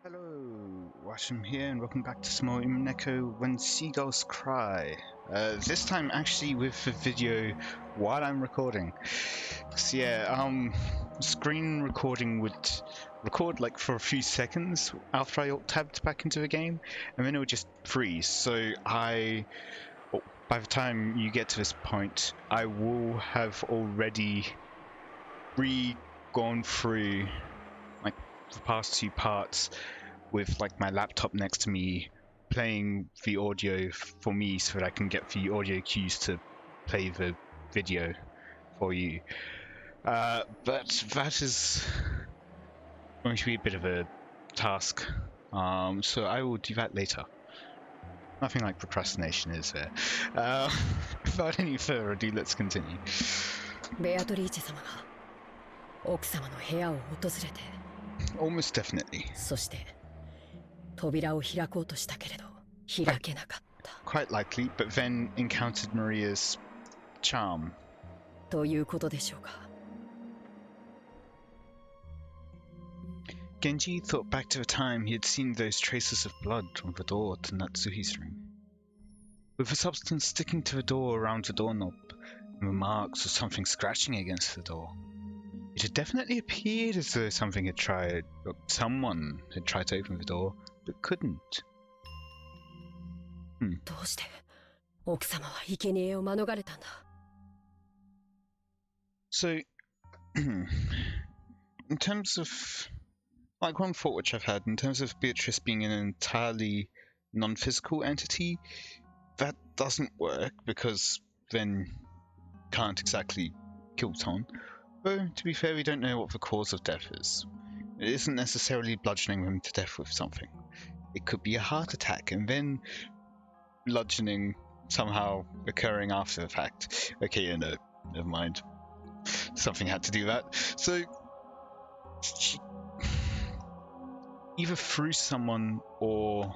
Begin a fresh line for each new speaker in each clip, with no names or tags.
Hello, Watem here, and welcome back to some more Umineko When Seagulls Cry. This time actually with a video while I'm recording. So yeah, screen recording would record like for a few seconds after I alt-tabbed back into the game, and then it would just freeze. So by the time you get to this point, I will have already gone through like the past two parts with like my laptop next to me playing the audio for me so that I can get the audio cues to play the video for you. But that is going to be a bit of a task. So I will do that later. Nothing like procrastination, is there? Without any further ado, let's continue.
ベアトリーチェ様が奥様の部屋を訪れて
Almost definitely.
そして扉を開こうとしたけれど開けなかった
Quite likely, but then encountered Maria's charm.
ということでしょうか
Genji thought back to the time he had seen those traces of blood on the door to Natsuhi's room. With the substance sticking to the door around the doorknob, and the marks of something scratching against the door. It had definitely appeared as though someone had tried to open the door, but couldn't.
どうして奥様は生贄を免れたんだ
So, in terms of, like one thought which I've had, in terms of Beatrice being an entirely non-physical entity, that doesn't work because then can't exactly kill someone. Though, to be fair, we don't know what the cause of death is. It isn't necessarily bludgeoning them to death with something. It could be a heart attack and then bludgeoning somehow occurring after the fact. Okay, no, never mind. Something had to do that. So, she either threw someone or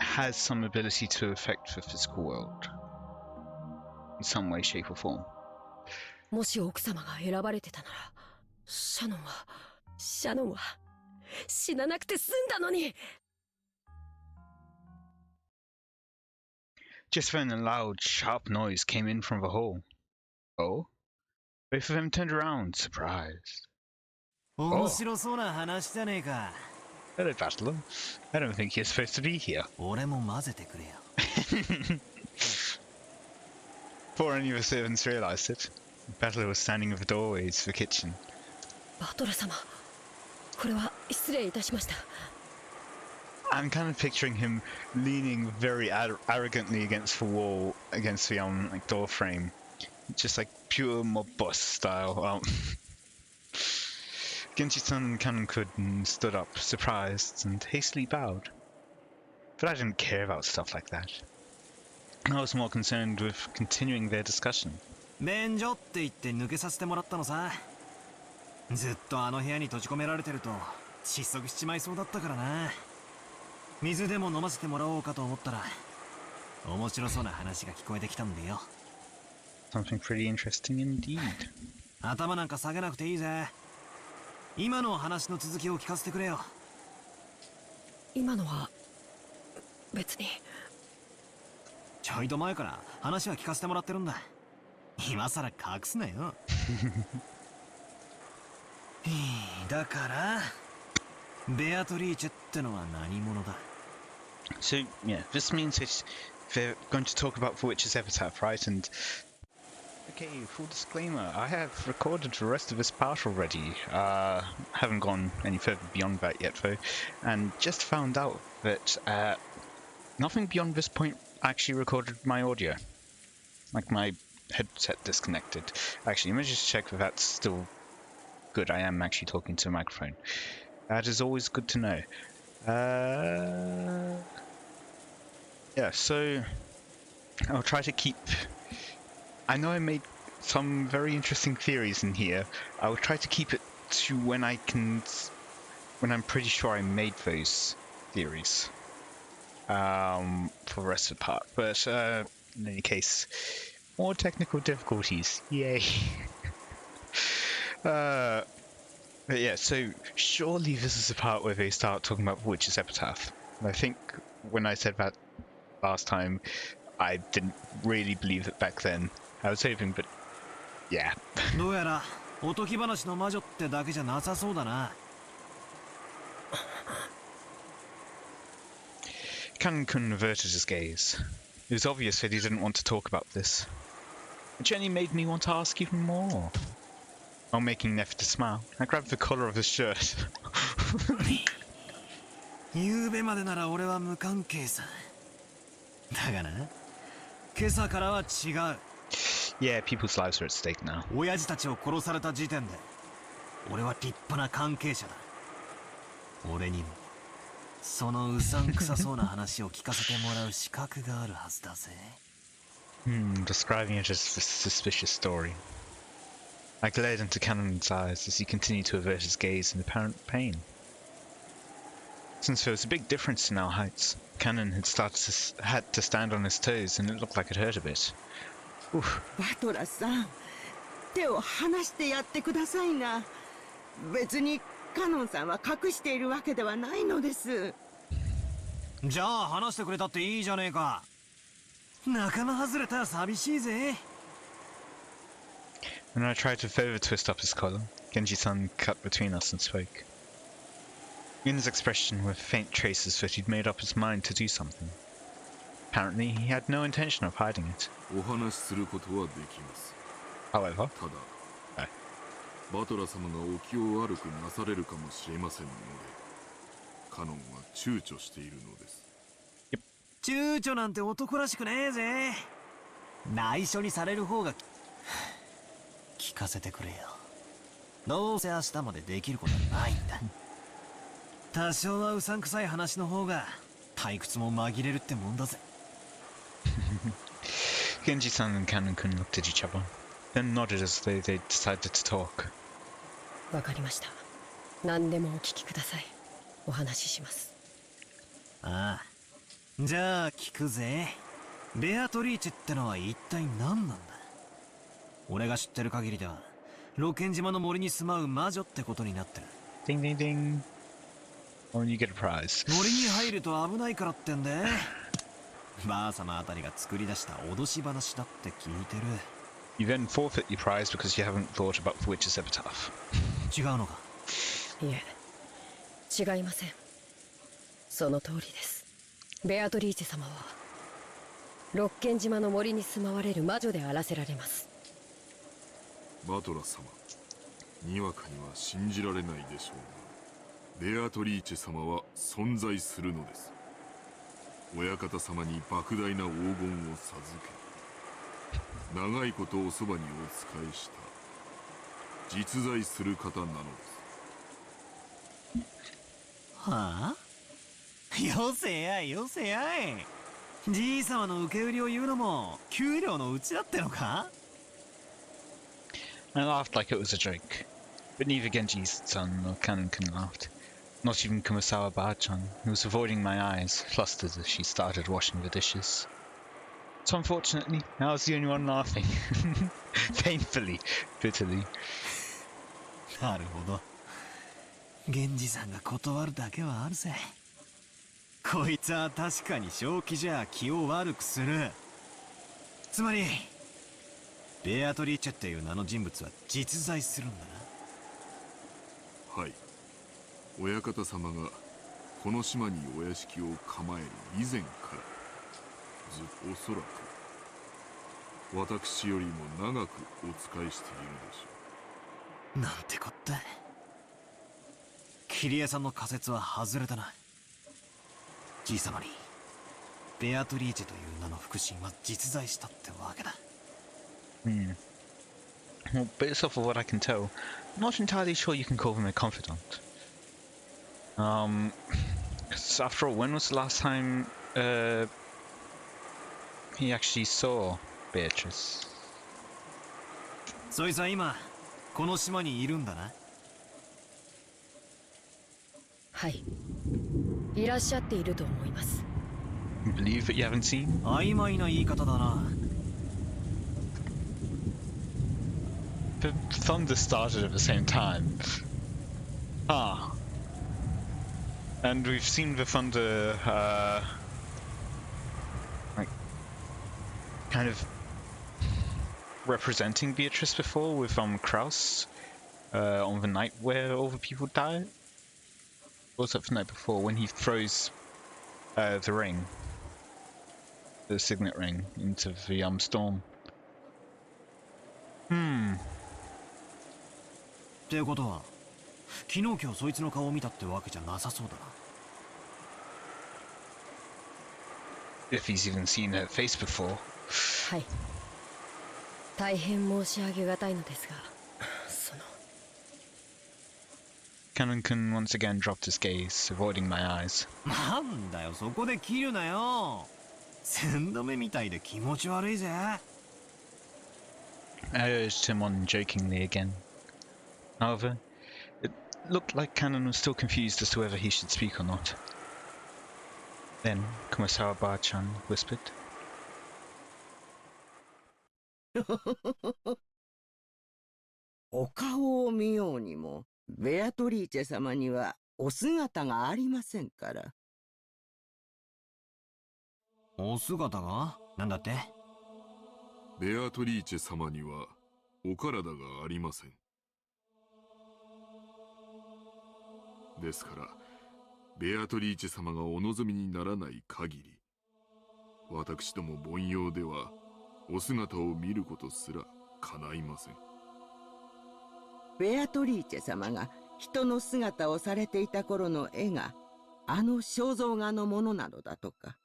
has some ability to affect the physical world in some way, shape, or form.
もし奥様が選ばれてたならシャノンは死ななくて済んだのに
Just then a loud, sharp noise came in from the hall. Oh? Both of them turned around, surprised.
面白そうな話じゃねえか。
Hello, Battler. I don't think you're supposed to be here.
俺も混ぜてくれよ。
Before any of the servants realized it, Battler was standing at the doorways of the kitchen.
バトル様これは失礼いたしました
I'm kind of picturing him leaning very arrogantly against the wall, against the like door frame, just like pure mob boss style. Genji-san Kanokun stood up, surprised, and hastily bowed. But I didn't care about stuff like that. I was more concerned with continuing their discussion.
免除って言って抜けさせてもらったのさ。ずっとあの部屋に閉じ込められてると窒息しちまいそうだったからな。水でも飲ませてもらおうかと思ったら面白そうな話が聞こえてきたんでよ。
Something pretty interesting indeed.
頭なんか下げなくていいぜ。今の話の続きを聞かせてくれよ。
今のは別に
ちょいと前から話は聞かせてもらってるんだ。今さら隠すなよ。だからベアトリーチェってのは何者だ
So, yeah, this means that they're going to talk about the witch's epitaph, right? And okay, full disclaimer, I have recorded the rest of this part already. Haven't gone any further beyond that yet, though, and just found out that nothing beyond this point actually recorded my audio. Like my headset disconnected. Actually, let me just check that that's still good. I am actually talking to a microphone. That is always good to know. Yeah, so I'll try to keep... I know I made some very interesting theories in here. I'll try to keep it to when I'm pretty sure I made those theories for the rest of the part. But in any case, more technical difficulties. Yay. But yeah, so surely this is the part where they start talking about Witch's Epitaph. And I think when I said that last time, I didn't really believe it back then. I was hoping, but yeah.
どうやらおとぎ話の魔女ってだけじゃなさそうだな。
Canon-kun averted his gaze. It was obvious that he didn't want to talk about this. It generally made me want to ask even more. While making an effort to smile, I grabbed the collar of his shirt.
夕べまでなら俺は無関係さ。だがな、今朝からは違う。
Yeah, people's lives are at stake now.
親父たちを殺された時点で、俺は立派な関係者だ。俺にも、そのうさんくさそうな話を聞かせてもらう資格があるはずだぜ。
Describing it as a suspicious story. I glared into Cannon's eyes as he continued to avert his gaze in apparent pain. Since there was a big difference in our heights, Cannon had to stand on his toes, and it looked like it hurt a bit. Oof.
バトラさん、手を離してやってくださいな。別にカノンさんは隠しているわけではないのです。
じゃあ話してくれたっていいじゃねえか。仲間外れたら寂しいぜ。
When I tried to further twist up his collar, Genji-san cut between us and spoke. In his expression were faint traces that he'd made up his mind to do something. Apparently, he had no intention of hiding it.
お話しすることはできます。
However,
ただ、バトラ様がお気を悪くなされるかもしれませんので、カノンは躊躇しているのです。
躊躇なんて男らしくねえぜ。内緒にされる方が聞かせてくれよ。どうせ明日までできることはないんだ。多少はうさんくさい話の方が退屈も紛れるってもんだぜ。
Genji-san and Cannon-kun looked at each other, then nodded as though they decided to talk.
わかりました。何でもお聞きください。お話しします。
ああ。じゃあ聞くぜ。ベアトリーチェってのは一体何なんだ。俺が知ってる限りでは、露見島の森に住まう魔女ってことになってる。
Ding ding ding. Or you get a prize.
森に入ると危ないからってんで。ばあ様あたりが作り出した脅し話だって聞いてる。
You then forfeit your prize because you haven't thought about the Witch's Epitaph.
違うのか。
いえ、違いません。その通りです。ベアトリーチェ様はロッケン島の森に住まわれる魔女であらせられます。
バトラ様、にわかには信じられないでしょうが、ベアトリーチェ様は存在するのです。親方様に莫大な黄金を授け、長いことおそばにお仕えした実在する方なのです。
はあ？よせやいよせやい。じい様の受け売りを言うのも給料のうちだってのか？
I laughed like it was a joke, but neither Genji-san nor Cannon-kun laughed. Not even Kumasawa Ba-chan, who was avoiding my eyes, flustered as she started washing the dishes. So unfortunately, I was the only one laughing. Painfully, bitterly.
なるほど。源氏さんが断るだけはあるぜ。こいつは確かに正気じゃ気を悪くする。つまりベアトリーチェっていう名の人物は実在するんだ
な。はい。親方様がこの島にお屋敷を構える以前からおそらく私よりも長くお仕えしているでしょ
う。なんてこった。桐江さんの仮説は外れたな。じい様にベアトリーチェという名の腹心は実在したってわけだ。
Well, based off of what I can tell, I'm not entirely sure you can call him a confidant. Because after all, when was the last time he actually saw Beatrice?
そいつは今この島にいるんだな。
はい、いらっしゃっていると思います。
You believe that you haven't seen?
曖昧な言い方だな。
The thunder started at the same time. And we've seen the thunder, like, kind of representing Beatrice before with Kraus on the night where all the people died. Or was that the night before when he throws the ring, the signet ring, into the storm?
ってことは昨日今日そいつの顔を見たってわけじゃなさそうだな。
If he's even seen her face before.
はい。大変申し上げがたいのですが、その。
Canon-kun once again dropped his gaze, avoiding my eyes.
なんだよ、そこで切るなよ。寸止めみたいで気持ち悪いぜ。
I urged him on jokingly again. However, it looked like Canon was still confused as to whether he should speak or not. Then, Kumasawa-chan whispered.
お顔を見ようにも、ベアトリーチェ様にはお姿がありませんから。
お姿が？なんだって？
ベアトリーチェ様にはお体がありません。ですから、ベアトリーチェ様がお望みにならない限り、私ども凡庸ではお姿を見ることすら叶いません。
ベアトリーチェ様が人の姿をされていた頃の絵が、あの肖像画のものなのだとか。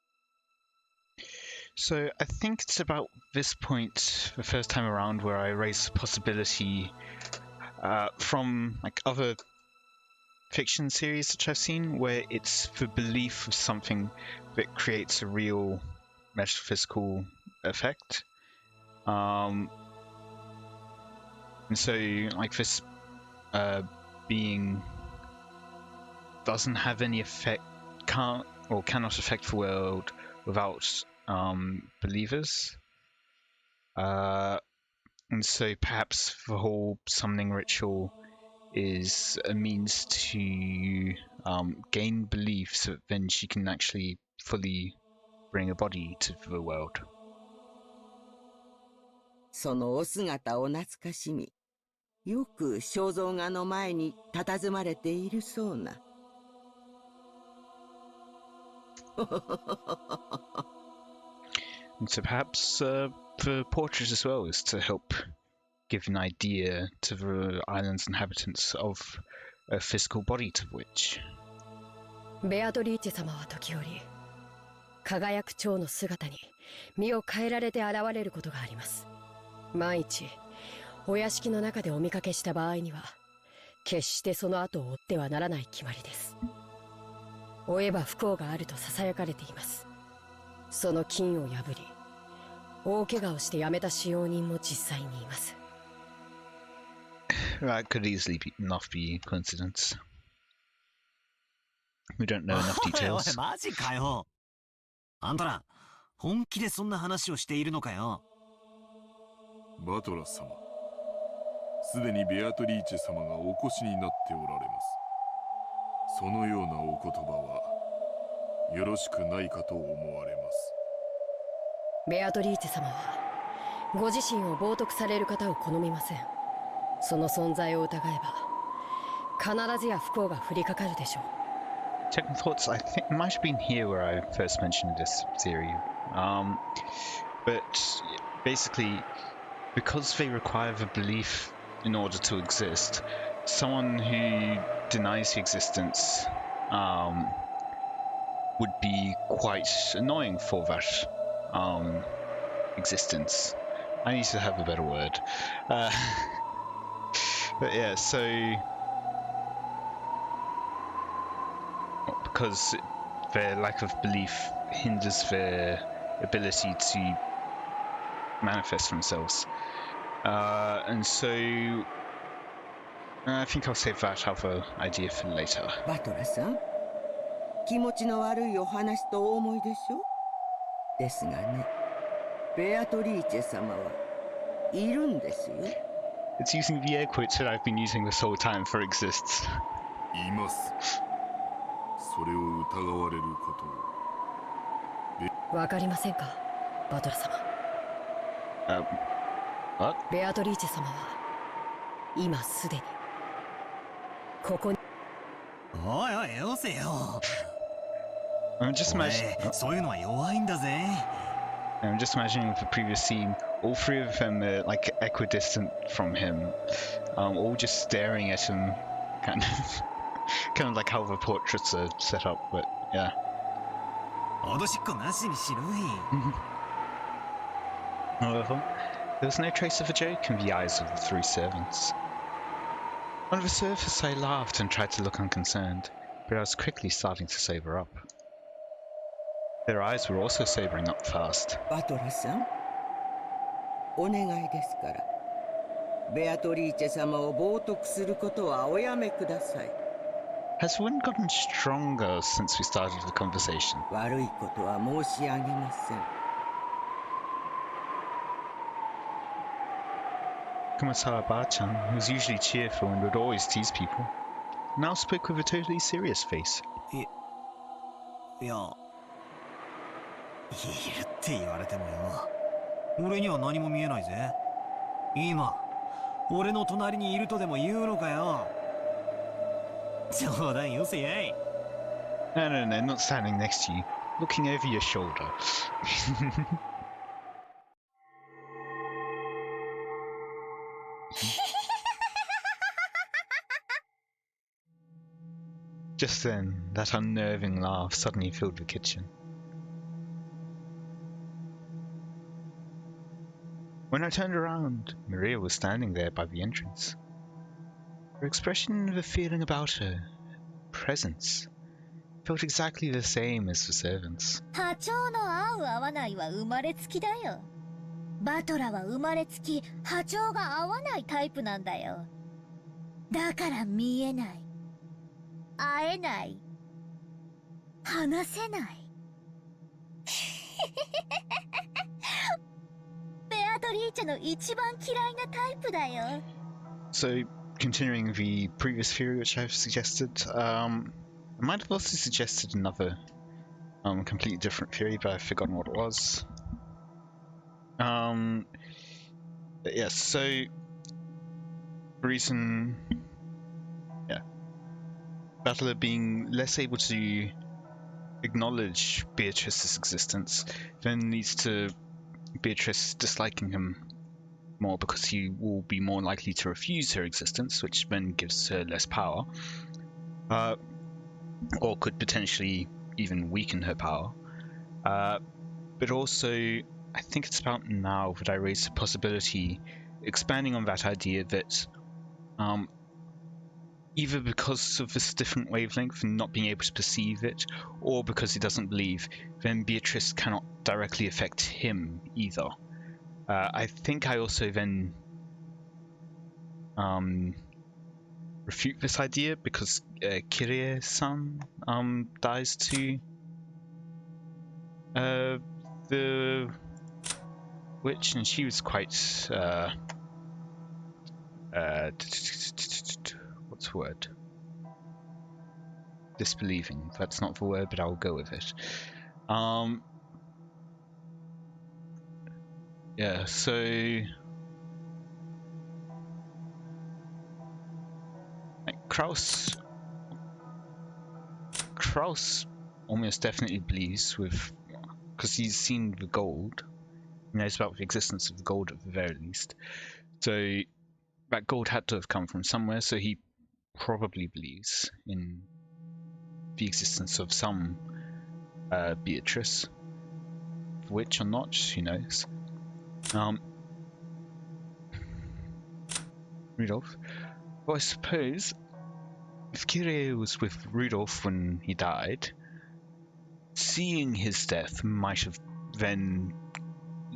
So I think it's about this point, the first time around, where I raised the possibility from like other fiction series that I've seen, where it's the belief of something that creates a real metaphysical effect. And so, like, this being doesn't have any effect, can't or cannot affect the world without believers. And so perhaps the whole summoning ritual is a means to gain belief so that then she can actually fully bring a body to the world.
そのお姿を懐かしみ、よく肖像画の前に佇まれているそうな。
And so perhaps the portrait as well is to help give an idea to the island's inhabitants of a physical body to which.
ベアトリーチェ様は時折、輝く蝶の姿に身を変えられて現れることがあります。万一、お屋敷の中でお見かけした場合には、決してその後を追ってはならない決まりです。追えば不幸があると囁かれています。その禁を破り、大怪我をして辞めた使用人も実際にいます。
That could easily not be coincidence. We don't know enough
おいおい
details.
マジかよ。あんたら本気でそんな話をしているのかよ。
バトラス様、すでにベアトリーチェ様がお越しになっておられます。そのようなお言葉はよろしくないかと思われます。
ベアトリーチェ様はご自身を冒涜される方を好みません。その存在を疑えば必ずや不幸が降りかかるでしょう。
Second thoughts, I think it might have been here where I first mentioned this theory. But basically, because they require the belief in order to exist, someone who denies the existence would be quite annoying for that existence. I need to have a better word. But yeah, so because their lack of belief hinders their ability to manifest themselves. And so I think I'll save that other idea for later.
バトラさん、気持ちの悪いお話とお思いでしょ。ですがね、ベアトリーチェ様はいるんですよ。
It's using the air quotes that I've been using this whole time for exists.
います。そそれを疑われることを。
わかりませんか、バトラ様。
What?
ベアトリーチェ様は今すでにここに。
おいおい、よせよ。
I'm just
俺
imagining.
そういうのは弱いんだぜ。
I'm just imagining the previous scene. All three of them are like equidistant from him, all just staring at him, kind of, kind of like how the portraits are set up. But yeah.
脅しっこなしにしろい。
However, there was no trace of a joke in the eyes of the three servants. On the surface, I laughed and tried to look unconcerned, but I was quickly starting to sober up. Their eyes were also sobering up fast.
バトラさん、お願いですから、ベアトリーチェ様を冒涜することはおやめください。
Has the wind gotten stronger since we started the conversation?
悪いことは申し上げません。
Kumasawa Ba-chan, who was usually cheerful and would always tease people, now spoke with a totally serious face.
いや、いるって言われてもよ、俺には何も見えないぜ。今俺の隣にいるとでも言うのかよ。冗談よせやい。
No, not standing next to you, looking over your shoulder. Just then, that unnerving laugh suddenly filled the kitchen. When I turned around, Maria was standing there by the entrance. Her expression, the feeling about her, presence, felt exactly the same as the servants.
波長の合う合わないは生まれつきだよ。バトラは生まれつき波長が合わないタイプなんだよ。だから見えない、会えない、話せない。ベアトリーチェの一番嫌いなタイプだよ。
So, continuing the previous theory which I've suggested, I might have also suggested another completely different theory, but I've forgotten what it was. But yes, so reason, yeah, Battler being less able to acknowledge Beatrice's existence then leads to Beatrice disliking him more because he will be more likely to refuse her existence, which then gives her less power, or could potentially even weaken her power. But also, I think it's about now that I raised the possibility, expanding on that idea that either because of this different wavelength and not being able to perceive it, or because he doesn't believe, then Beatrice cannot directly affect him either. I think I also then refute this idea because Kirie-san dies to the witch, and she was quite what's the word? Disbelieving. That's not the word, but I'll go with it. Yeah, so like Kraus almost definitely believes with, because he's seen the gold, he knows about the existence of the gold at the very least. So that gold had to have come from somewhere, so he probably believes in the existence of some Beatrice. Which or not, who knows? Rudolph. Well, I suppose if Kirie was with Rudolph when he died, seeing his death might have then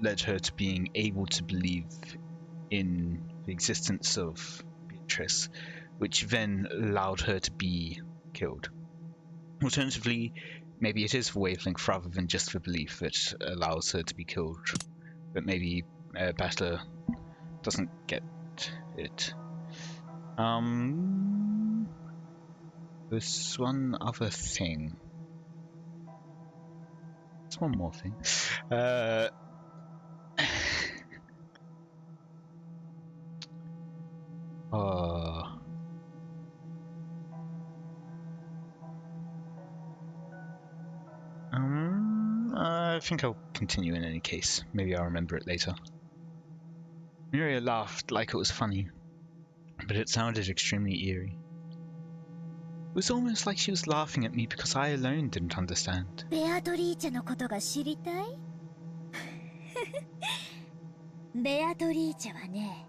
led her to being able to believe in the existence of Beatrice, which then allowed her to be killed. Alternatively, maybe it is the wavelength rather than just the belief that allows her to be killed, but maybe Battler doesn't get it. There's one other thing. There's one more thing. I think I'll continue in any case. Maybe I'll remember it later. Miria laughed like it was funny, but it sounded extremely eerie. It was almost like she was laughing at me because I alone didn't understand.
ベアトリーチェのことが知りたい？ベアトリーチェはね、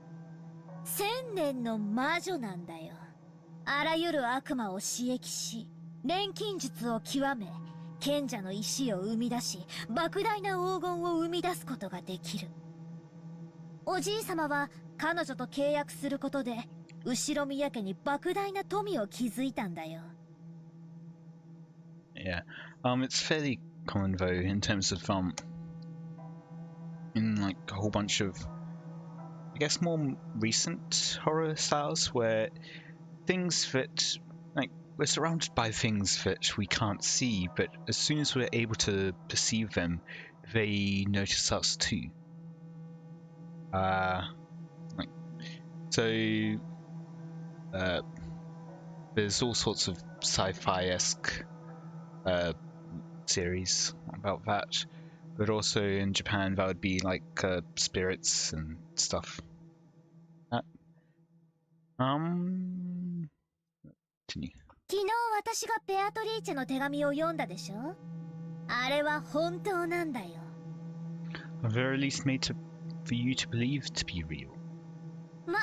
1000年の魔女なんだよ。あらゆる悪魔を刺激し、錬金術を極め、賢者の石を生み出し、莫大な黄金を生み出すことができる。おじいさまは彼女と契約することで、後ろ宮家に莫大な富を築いたんだよ。
Yeah, it's fairly common though in terms of in like a whole bunch of, I guess, more recent horror styles where things that, like, we're surrounded by things that we can't see, but as soon as we're able to perceive them, they notice us too. There's all sorts of sci-fi-esque series about that, but also in Japan that would be like spirits and stuff. Continue.
昨日私がベアトリーチェの手紙を読んだでしょ？あれは本当なんだよ。
Or very least made for you to believe to be real.
ま、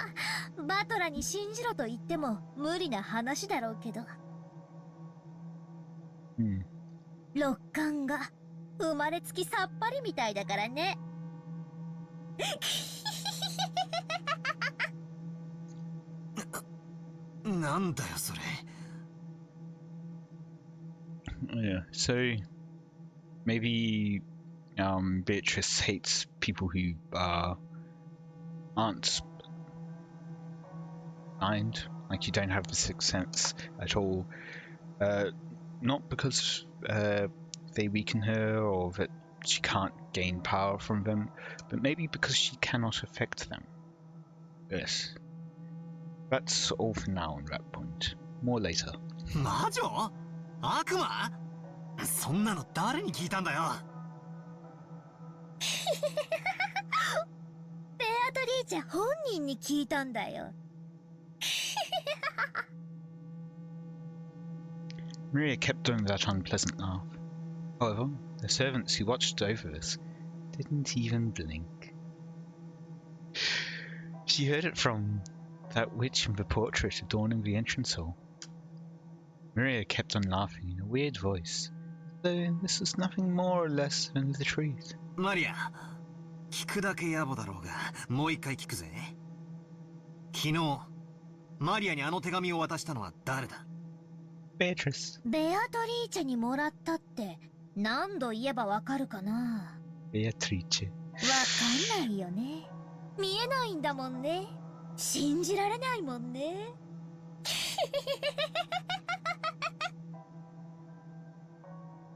バトラに信じろと言っても無理な話だろうけど。六感が生まれつきさっぱりみたいだからね。
なんだよそれ。
Yeah, so maybe Beatrice hates people who aren't blind, like you don't have the sixth sense at all. Not because they weaken her or that she can't gain power from them, but maybe because she cannot affect them. Yes. That's all for now on that point. More later.
魔女？悪魔？そんなの誰に聞いたんだよ。
ベアトリーチェ本人に聞いたんだよ。
Maria kept doing that unpleasant laugh. However, the servants who watched over us didn't even blink. She heard it from that witch in the portrait adorning the entrance hall. Maria kept on laughing in a weird voice, though this was nothing more or less than the truth.
マリア、聞くだけ野暮だろうが、もう一回聞くぜ。昨日、マリアにあの手紙を渡したのは誰だ？
Beatrice.
ベアトリーチェにもらったって何度言えばわかるかな？
Beatrice.
わかんないよね。見えないんだもんね。信じられないもんね。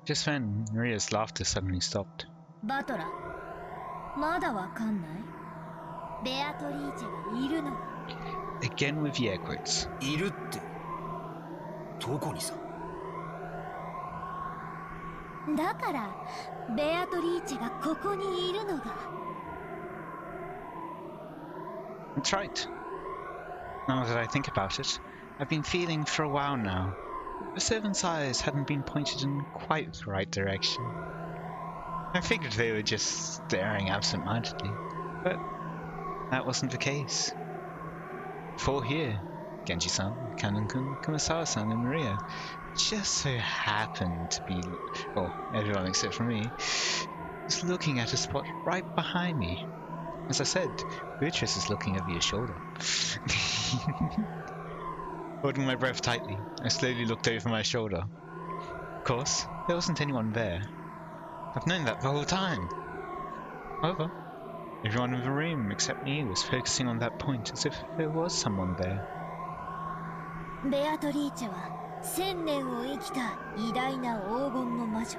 Just then, Maria's laughter suddenly stopped.
バトラ、まだわかんない？ベアトリーチェがいるの。
Again with the air quotes.
いるって。どこにさ？
だから、ベアトリーチェがここにいるのが。
That's right. Now that I think about it, I've been feeling for a while now. The servants' eyes hadn't been pointed in quite the right direction. I figured they were just staring absent-mindedly, but that wasn't the case. For here, Genji-san, Kanon-kun, Kumasawa-san, and Maria just so happened to be, well, everyone except for me, was looking at a spot right behind me. As I said, Beatrice is looking over your shoulder. Holding my breath tightly, I slowly looked over my shoulder. Of course, there wasn't anyone there. I've known that the whole time. However, everyone in the room except me was focusing on that point as if there was someone there.
ベアトリーチェは1000年を生きた偉大な黄金の魔女。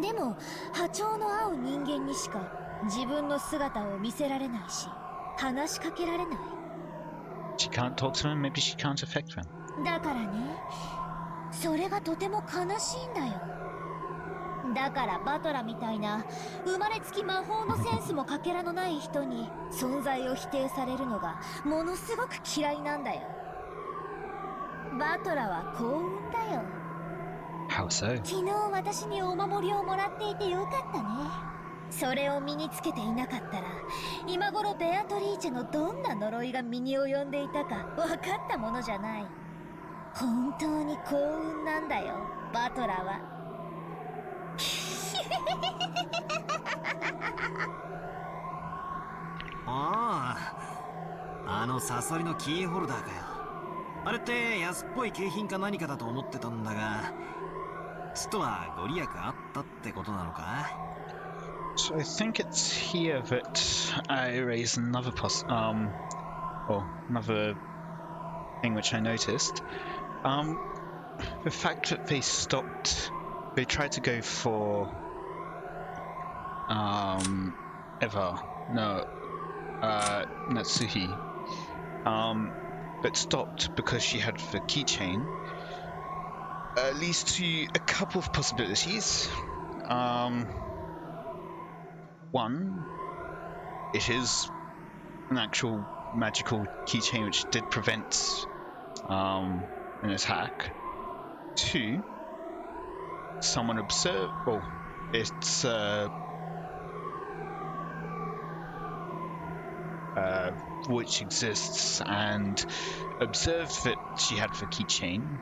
でも波長の合う人間にしか自分の姿を見せられないし、話しかけられない。
She can't talk to him, maybe she can't affect him.
だからね、それがとても悲しいんだよ。だからバトラみたいな生まれつき魔法のセンスもかけらのない人に存在を否定されるのがものすごく嫌いなんだよ。バトラは幸運だよ。
How so?
昨日私にお守りをもらっていてよかったね。それを身につけていなかったら今頃ベアトリーチェのどんな呪いが身に及んでいたか分かったものじゃない。本当に幸運なんだよ、バトラは。
ああ、あのサソリのキーホルダーかよ。あれって安っぽい景品か何かだと思ってたんだが、ちとはご利益あったってことなのか？
So I think it's here that I raise another another thing which I noticed. The fact that they tried to go for Natsuhi, but stopped because she had the keychain, leads to a couple of possibilities. One, it is an actual magical keychain which did prevent an attack. Two, someone observed. Well, it's which exists and observed that she had the keychain.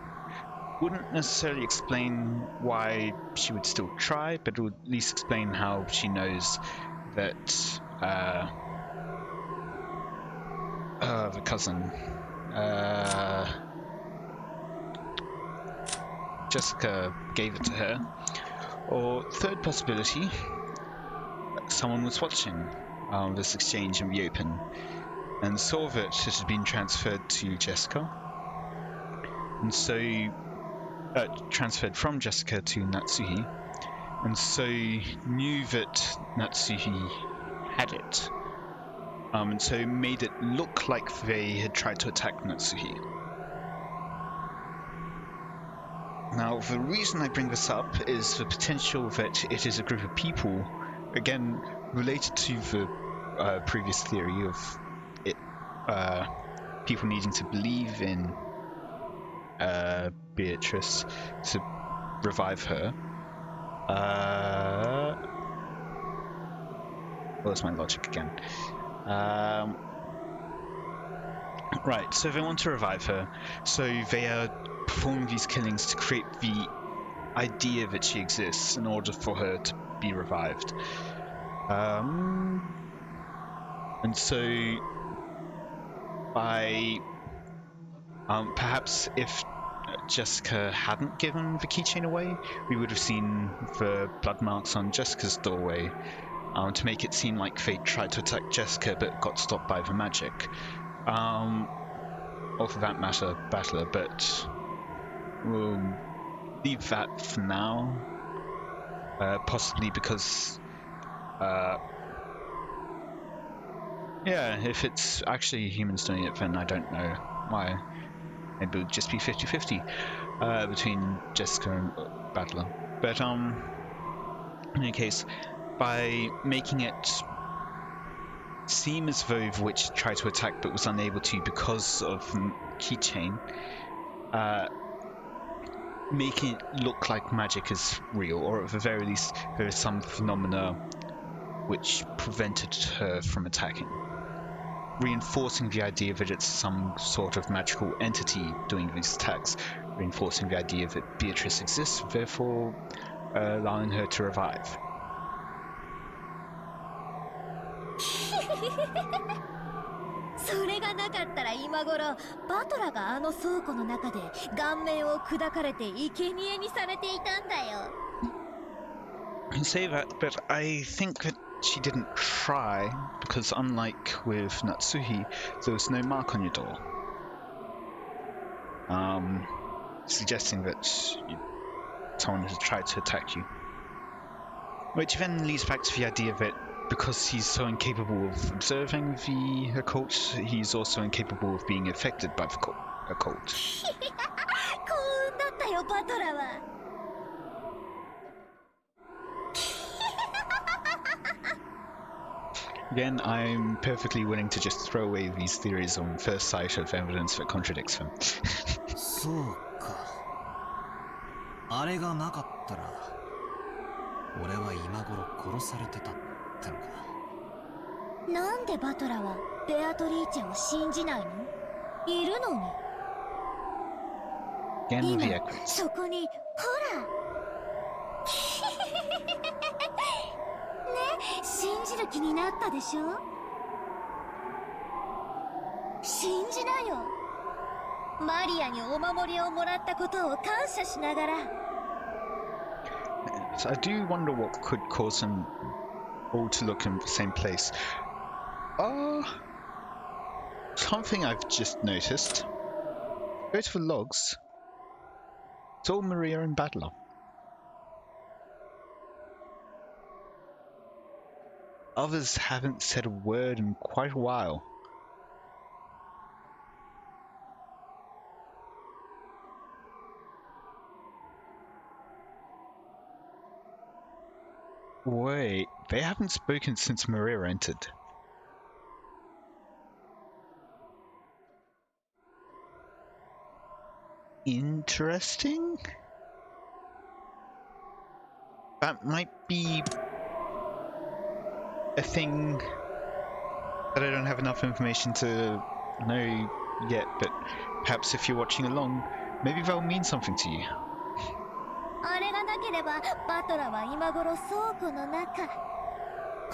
Wouldn't necessarily explain why she would still try, but it would at least explain how she knows that the cousin Jessica gave it to her. Or third possibility, someone was watching this exchange in the open and saw that it had been transferred to Jessica, and so transferred from Jessica to Natsuhi, and so knew that Natsuhi had it, and so made it look like they had tried to attack Natsuhi. Now, the reason I bring this up is the potential that it is a group of people, again related to the previous theory of it, people needing to believe in Beatrice to revive her. Where's my logic again? Right, so they want to revive her, so they are performing these killings to create the idea that she exists in order for her to be revived. And so by perhaps if Jessica hadn't given the keychain away, we would have seen the blood marks on Jessica's doorway, to make it seem like they tried to attack Jessica but got stopped by the magic. Or for that matter, Battler, but we'll leave that for now. Possibly because, yeah, if it's actually humans doing it, then I don't know why. Maybe it would just be 50-50 between Jessica and Battler. But in any case, by making it seem as though the witch tried to attack but was unable to because of the keychain, making it look like magic is real, or at the very least there is some phenomena which prevented her from attacking, reinforcing the idea that it's some sort of magical entity doing these attacks, reinforcing the idea that Beatrice exists, therefore allowing her to revive.
それがなかったら今頃バトラがあの倉庫の中で顔面を砕かれて生贄にされていたんだよ。
You say that, but I think that she didn't try, because unlike with Natsuhi, there was no mark on your door. suggesting that someone has tried to attack you. Which then leads back to the idea that because he's so incapable of observing the occult, he's also incapable of being affected by the occult.
幸運だったよバトラは。
Again, I'm perfectly willing to just throw away these theories on first sight of evidence that contradicts them.
そうか。あれがなかったら俺は今頃殺されてたってのか。
なんでバトラはベアトリーチェを信じないの？いるのに。
Again with the
今
equids.
そこにほら。ね、信じる気になったでしょ？信じなよ。マリアにお守りをもらったことを感謝しながら。
So I do wonder what could cause them all to look in the same place. Something I've just noticed. Go to the logs. It's all Maria and Battler. Others haven't said a word in quite a while. Wait, they haven't spoken since Maria entered. Interesting? That might be a thing that I don't have enough information to know yet, but perhaps if you're watching along, maybe that'll mean something to you.
あれがなければバトラは今頃倉庫の中。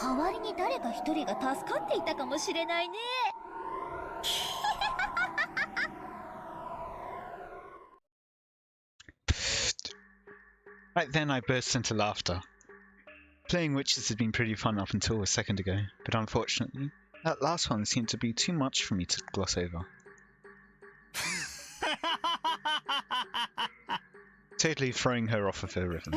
代わりに誰か一人が助かっていたかもしれないね。
Right then I burst into laughter. Playing witches had been pretty fun up until a second ago, but unfortunately, that last one seemed to be too much for me to gloss over. Totally throwing her off of her rhythm.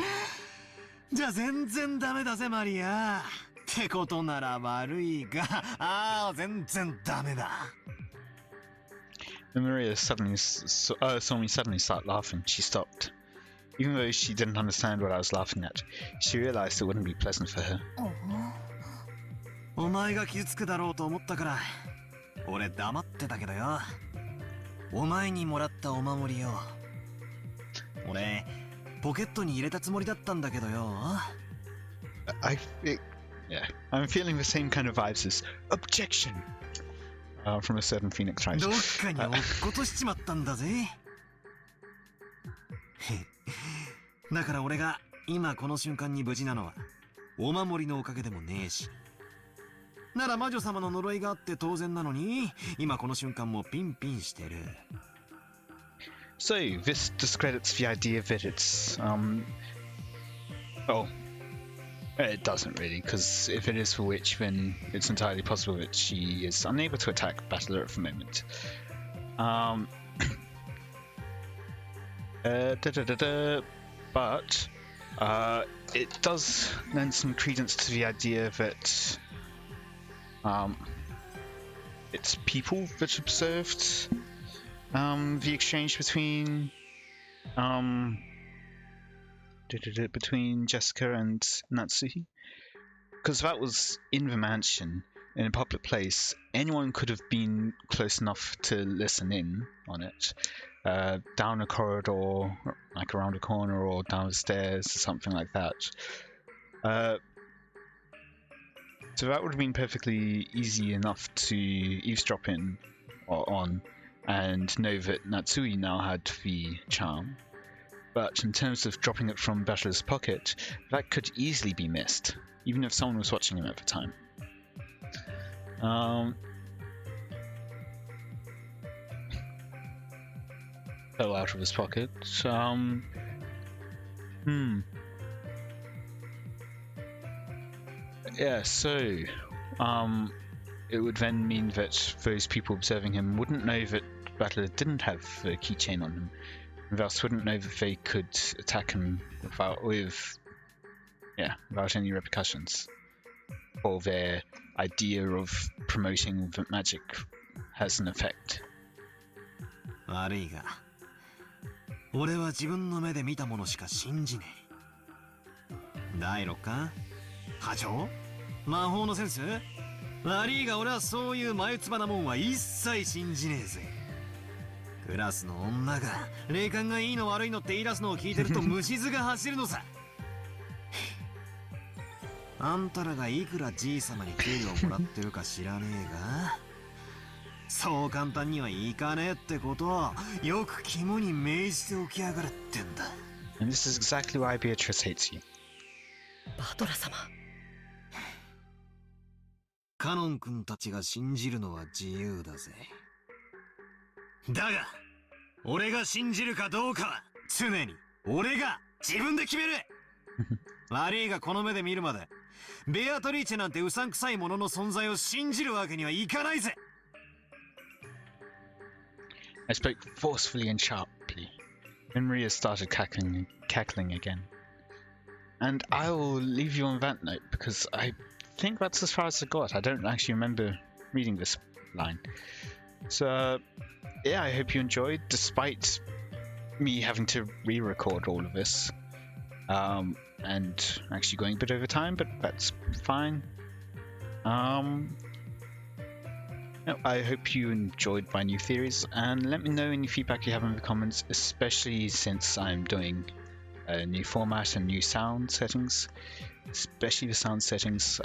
じゃあ全然ダメだぜマリア。ってことなら悪いが、全然ダメだ。
When Maria suddenly saw me suddenly start laughing, she stopped. Even though she didn't understand what I was laughing at, she realized it wouldn't be pleasant for her.
お前が傷つくだろうと思ったから俺黙ってたけどよ。お前にもらったお守りよ。俺ポケットに入れたつもりだったんだけどよ。
I'm feeling the same kind of vibes as objection from a certain Phoenix tribe.
どっかに落っことしちまったんだぜ。だから俺が今この瞬間に無事なのはお守りのおかげでもねえし。なら魔女様の呪いがあって当然なのに、今この瞬間もピンピンしてる。
So, this discredits the idea that it's, it doesn't really, because if it is the witch, then it's entirely possible that she is unable to attack Battler at the moment. But it does lend some credence to the idea that it's people that observed the exchange between Jessica and Natsuhi, because that was in the mansion in a public place. Anyone could have been close enough to listen in on it, down a corridor, like around a corner or down the stairs or something like that. So that would have been perfectly easy enough to eavesdrop in or on and know that Natsui now had the charm. But in terms of dropping it from Battler's pocket, that could easily be missed, even if someone was watching him at the time. Fell out of his pocket. Yeah, so it would then mean that those people observing him wouldn't know that Battler didn't have the keychain on him, Thus wouldn't know that they could attack him without any repercussions. Or their idea of promoting that magic has an effect.
悪いが、俺は自分の目で見たものしか信じねえ。第六感？波長？魔法のセンス？悪いが俺はそういう眉唾なもんは一切信じねえぜ。クラスの女が霊感がいいの悪いのって言い出すのを聞いてると虫唾が走るのさ。あんたらがいくらじい様に給料もらってるか知らねえが、そう簡単にはいかねえってことをよく肝に銘じておきやがるってんだ。
And this is exactly why Beatrice hates you.
バトラ様。
カノン君たちが信じるのは自由だぜ。だが、俺が信じるかどうかは常に俺が自分で決める。悪いがこの目で見るまで、ベアトリーチェなんてうさんくさいものの存在を信じるわけにはいかないぜ。
I spoke forcefully and sharply. Then Maria started cackling again. And I will leave you on that note, because I think that's as far as I got. I don't actually remember reading this line. So, yeah, I hope you enjoyed, despite me having to re-record all of this. And actually going a bit over time, but that's fine. I hope you enjoyed my new theories, and let me know any feedback you have in the comments, especially since I'm doing a new format and new sound settings, especially the sound settings.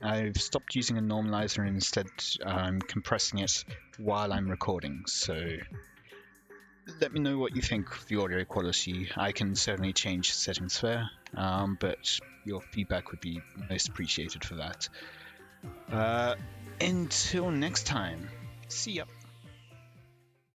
I've stopped using a normalizer and instead I'm compressing it while I'm recording, so let me know what you think of the audio quality. I can certainly change settings there, but your feedback would be most appreciated for that. Until next time, see ya!